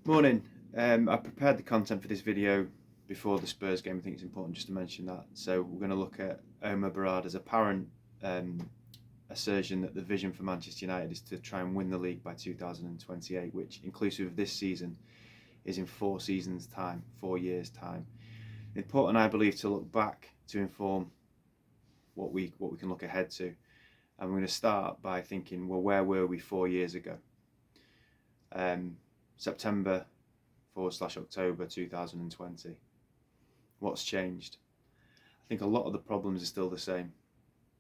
Morning. I prepared the content for this video before the Spurs game. I think it's important just to mention that. So we're going to look at Omar Berrada's apparent um, assertion that the vision for Manchester United is to try and win the league by 2028, which, inclusive of this season, is in 4 seasons' time, 4 years' time. Important, I believe, to look back to inform what we can look ahead to. And we're going to start by thinking, well, where were we 4 years ago? September/October 2020. What's changed? I think a lot of the problems are still the same.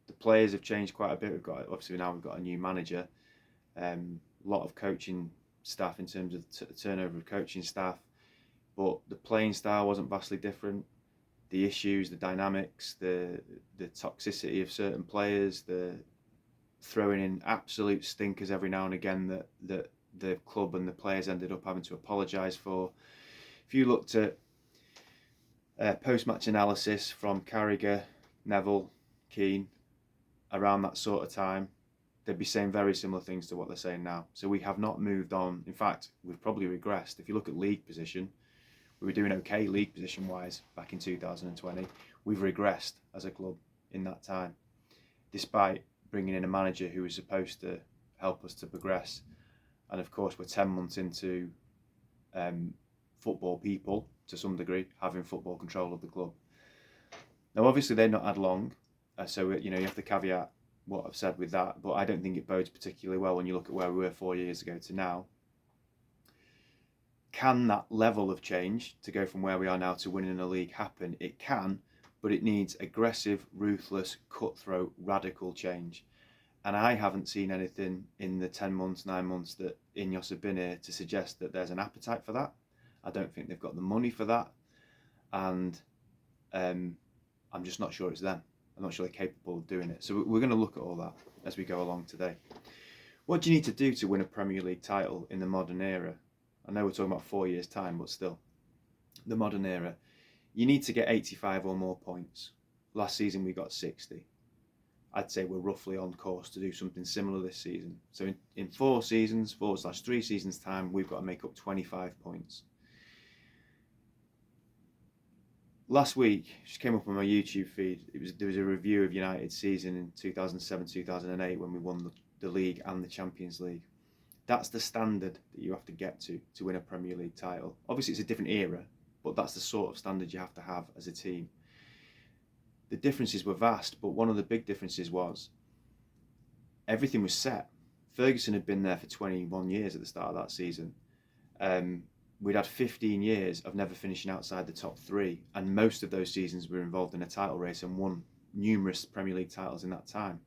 The players have changed quite a bit. We've got a new manager, a lot of coaching staff in terms of turnover of coaching staff, but the playing style wasn't vastly different. The issues, the dynamics, the toxicity of certain players, the throwing in absolute stinkers every now and again that the club and the players ended up having to apologise for. If you looked at post-match analysis from Carragher, Neville, Keane, around that sort of time, they'd be saying very similar things to what they're saying now. So we have not moved on. In fact, we've probably regressed. If you look at league position, we were doing okay league position-wise back in 2020. We've regressed as a club in that time, despite bringing in a manager who was supposed to help us to progress. And of course, we're 10 months into football people, to some degree, having football control of the club. Now, obviously, they've not had long, so you have to caveat what I've said with that, but I don't think it bodes particularly well when you look at where we were 4 years ago to now. Can that level of change, to go from where we are now to winning a league, happen? It can, but it needs aggressive, ruthless, cutthroat, radical change. And I haven't seen anything in the 10 months, 9 months that Ineos have been here to suggest that there's an appetite for that. I don't think they've got the money for that. And I'm just not sure it's them. I'm not sure they're capable of doing it. So we're going to look at all that as we go along today. What do you need to do to win a Premier League title in the modern era? I know we're talking about 4 years' time, but still, the modern era. You need to get 85 or more points. Last season we got 60. I'd say we're roughly on course to do something similar this season. So in 4 seasons, 4/3 seasons time, we've got to make up 25 points. Last week, just came up on my YouTube feed, there was a review of United's season in 2007-2008 when we won the league and the Champions League. That's the standard that you have to get to win a Premier League title. Obviously, it's a different era, but that's the sort of standard you have to have as a team. The differences were vast, but one of the big differences was everything was set. Ferguson had been there for 21 years at the start of that season. We'd had 15 years of never finishing outside the top 3, and most of those seasons we were involved in a title race and won numerous Premier League titles in that time.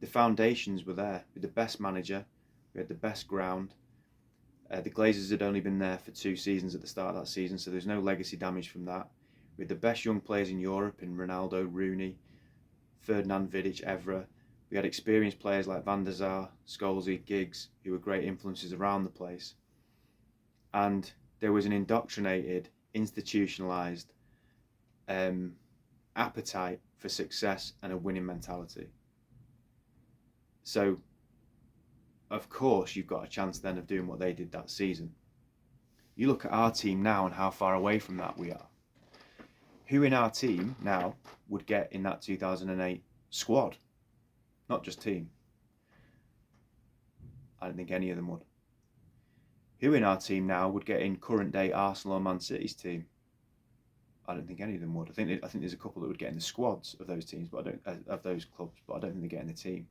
The foundations were there. With the best manager, we had the best ground. The Glazers had only been there for 2 seasons at the start of that season, so there's no legacy damage from that. We had the best young players in Europe in Ronaldo, Rooney, Ferdinand, Vidic, Evra. We had experienced players like Van der Sar, Scholesy, Giggs, who were great influences around the place. And there was an indoctrinated, institutionalised appetite for success and a winning mentality. So, of course, you've got a chance then of doing what they did that season. You look at our team now and how far away from that we are. Who in our team now would get in that 2008 squad? Not just team. I don't think any of them would. Who in our team now would get in current day Arsenal or Man City's team? I don't think any of them would. I think there's a couple that would get in the squads of those teams, but of those clubs, but I don't think they get in the team.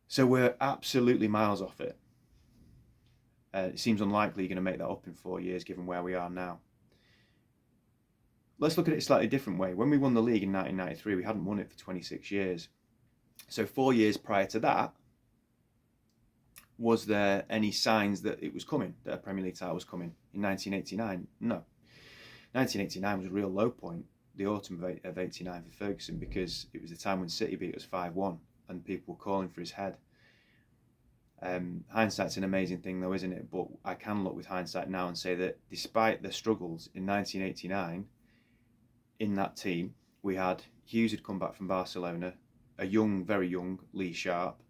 So we're absolutely miles off it. It seems unlikely you're going to make that up in 4 years, given where we are now. Let's look at it a slightly different way. When we won the league in 1993, we hadn't won it for 26 years. So 4 years prior to that, was there any signs that it was coming, that a Premier League title was coming in 1989? No. 1989 was a real low point, the autumn of 89 for Ferguson, because it was the time when City beat us 5-1 and people were calling for his head. Hindsight's an amazing thing though, isn't it? But I can look with hindsight now and say that despite the struggles in 1989, in that team, we had Hughes had come back from Barcelona, a young, very young Lee Sharp,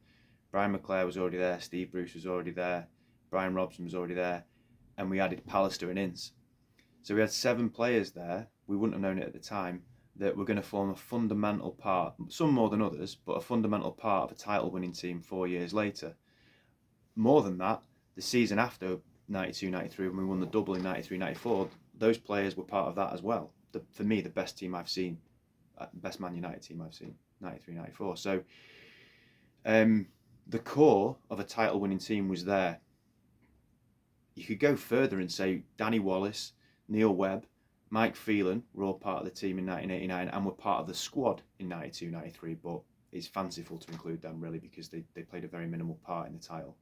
Brian McClare was already there, Steve Bruce was already there, Brian Robson was already there, and we added Pallister and Ince. So we had 7 players there, we wouldn't have known it at the time, that were going to form a fundamental part, some more than others, but a fundamental part of a title-winning team 4 years later. More than that, the season after 92-93, when we won the double in 93-94, those players were part of that as well. For me, the best team I've seen, best Man United team I've seen, 93-94. So the core of a title-winning team was there. You could go further and say Danny Wallace, Neil Webb, Mike Phelan were all part of the team in 1989 and were part of the squad in 92-93, but it's fanciful to include them really because they played a very minimal part in the title.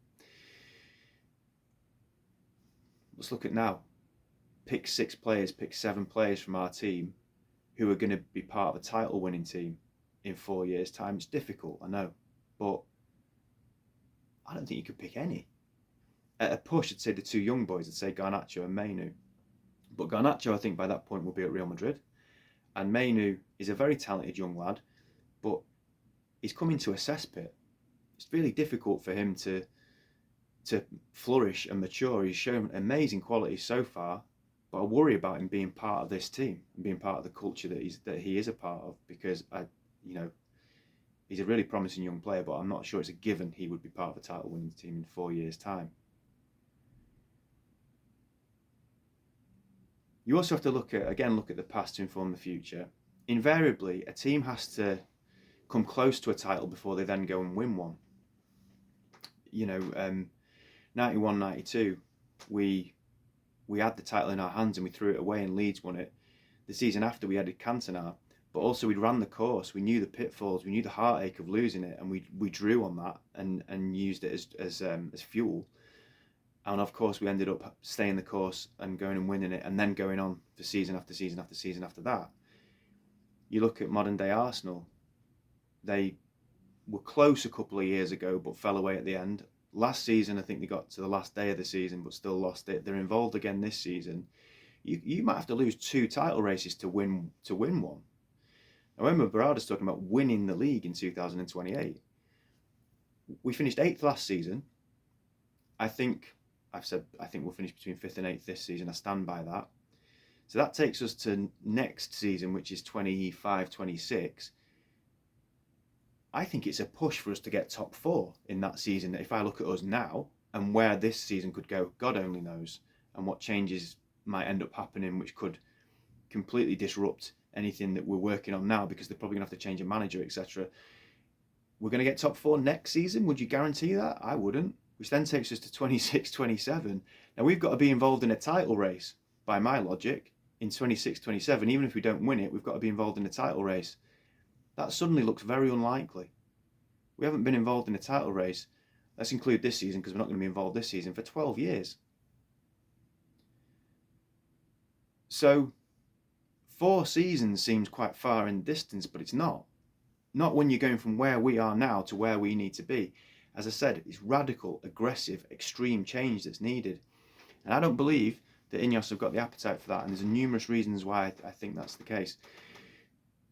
Let's look at now. Pick 6 players, pick 7 players from our team who are going to be part of a title-winning team in 4 years' time. It's difficult, I know, but I don't think you could pick any. At a push, I'd say the 2 young boys, I'd say Garnacho and Mainu. But Garnacho, I think by that point, will be at Real Madrid. And Mainu is a very talented young lad, but he's come into a cesspit. It's really difficult for him to flourish and mature. He's shown amazing quality so far, but I worry about him being part of this team and being part of the culture that he is a part of, because he's a really promising young player, but I'm not sure it's a given he would be part of a title-winning team in 4 years' time. You also have to look at the past to inform the future. Invariably, a team has to come close to a title before they then go and win one. 91-92, we had the title in our hands and we threw it away and Leeds won it. The season after we added Cantona, but also we'd ran the course. We knew the pitfalls, we knew the heartache of losing it, and we drew on that and used it as fuel. And of course, we ended up staying the course and going and winning it, and then going on for season after season after season after that. You look at modern day Arsenal, they were close a couple of years ago, but fell away at the end. Last season, I think they got to the last day of the season, but still lost it. They're involved again this season. You might have to lose 2 title races to win one. I remember Berrada's talking about winning the league in 2028. We finished 8th last season. I think we'll finish between 5th and 8th this season. I stand by that. So that takes us to next season, which is 25-26. I think it's a push for us to get top 4 in that season. If I look at us now and where this season could go, God only knows, and what changes might end up happening, which could completely disrupt anything that we're working on now, because they're probably going to have to change a manager, etc. We're going to get top 4 next season. Would you guarantee that? I wouldn't. Which then takes us to 26-27. Now we've got to be involved in a title race, by my logic, in 26-27. Even if we don't win it, we've got to be involved in a title race. That suddenly looks very unlikely. We haven't been involved in a title race, let's include this season because we're not going to be involved this season, for 12 years. So 4 seasons seems quite far in distance, but it's not. Not when you're going from where we are now to where we need to be. As I said, it's radical, aggressive, extreme change that's needed. And I don't believe that Ineos have got the appetite for that, and there's numerous reasons why I think that's the case.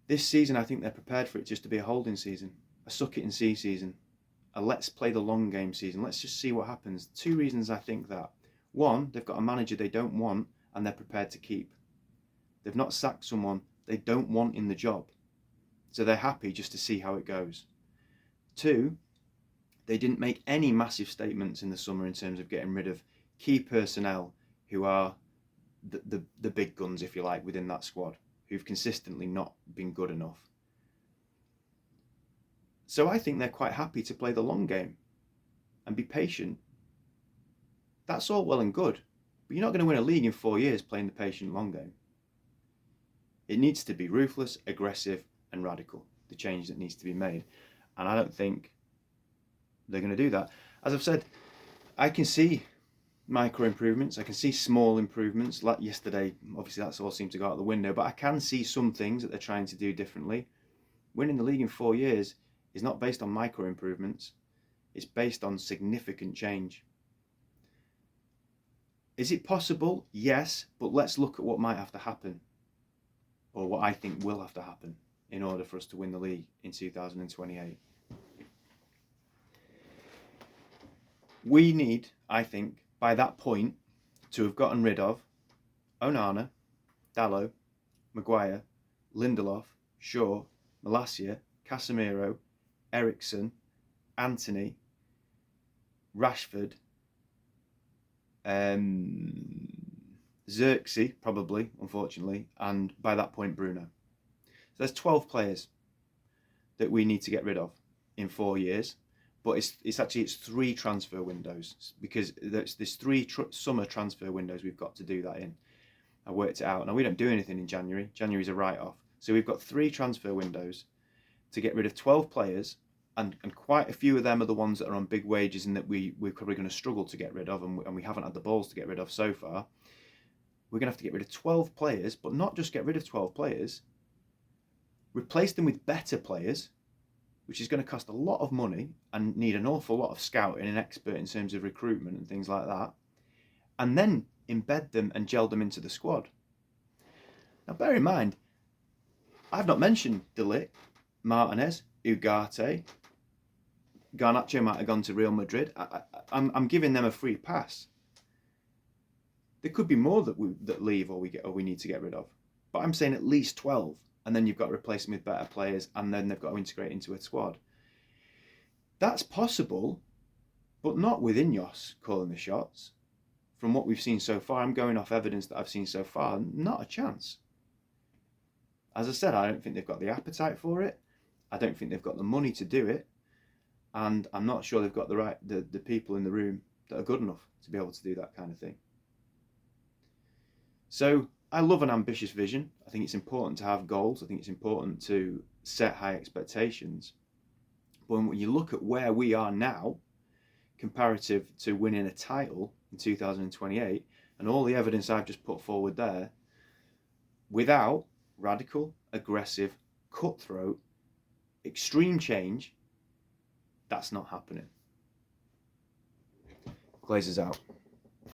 This season, I think they're prepared for it just to be a holding season, a suck it and see season, a let's play the long game season. Let's just see what happens. 2 reasons I think that. 1, they've got a manager they don't want and they're prepared to keep. They've not sacked someone they don't want in the job, so they're happy just to see how it goes. 2, they didn't make any massive statements in the summer in terms of getting rid of key personnel who are the big guns, if you like, within that squad, who've consistently not been good enough. So I think they're quite happy to play the long game and be patient. That's all well and good, but you're not going to win a league in 4 years playing the patient long game. It needs to be ruthless, aggressive and radical, the change that needs to be made. And I don't think they're going to do that. As I've said, I can see micro improvements, I can see small improvements. Like yesterday, obviously that's all seemed to go out the window, but I can see some things that they're trying to do differently. Winning the league in 4 years is not based on micro improvements, it's based on significant change. Is it possible? Yes, but let's look at what might have to happen, or what I think will have to happen in order for us to win the league in 2028. We need, I think, by that point to have gotten rid of Onana, Dalot, Maguire, Lindelof, Shaw, Malacia, Casemiro, Ericsson, Anthony, Rashford, Xerxes, probably, unfortunately, and by that point Bruno. So there's 12 players that we need to get rid of in 4 years, but it's 3 transfer windows, because there's 3 summer transfer windows we've got to do that in. I worked it out. Now, we don't do anything in January. January's a write-off. So we've got 3 transfer windows to get rid of 12 players, and quite a few of them are the ones that are on big wages and that we're probably going to struggle to get rid of, and we haven't had the balls to get rid of so far. We're going to have to get rid of 12 players, but not just get rid of 12 players, replace them with better players, which is going to cost a lot of money and need an awful lot of scouting and expert in terms of recruitment and things like that, and then embed them and gel them into the squad. Now, bear in mind, I've not mentioned De Ligt, Martinez, Ugarte. Garnacho might have gone to Real Madrid. I'm giving them a free pass. There could be more that leave or we need to get rid of, but I'm saying at least 12, and then you've got to replace them with better players, and then they've got to integrate into a squad. That's possible, but not with Ineos calling the shots. From what we've seen so far, I'm going off evidence that I've seen so far, not a chance. As I said, I don't think they've got the appetite for it. I don't think they've got the money to do it. And I'm not sure they've got the people in the room that are good enough to be able to do that kind of thing. So I love an ambitious vision. I think it's important to have goals. I think it's important to set high expectations. But when you look at where we are now, comparative to winning a title in 2028, and all the evidence I've just put forward there, without radical, aggressive, cutthroat, extreme change, that's not happening. Glazers out.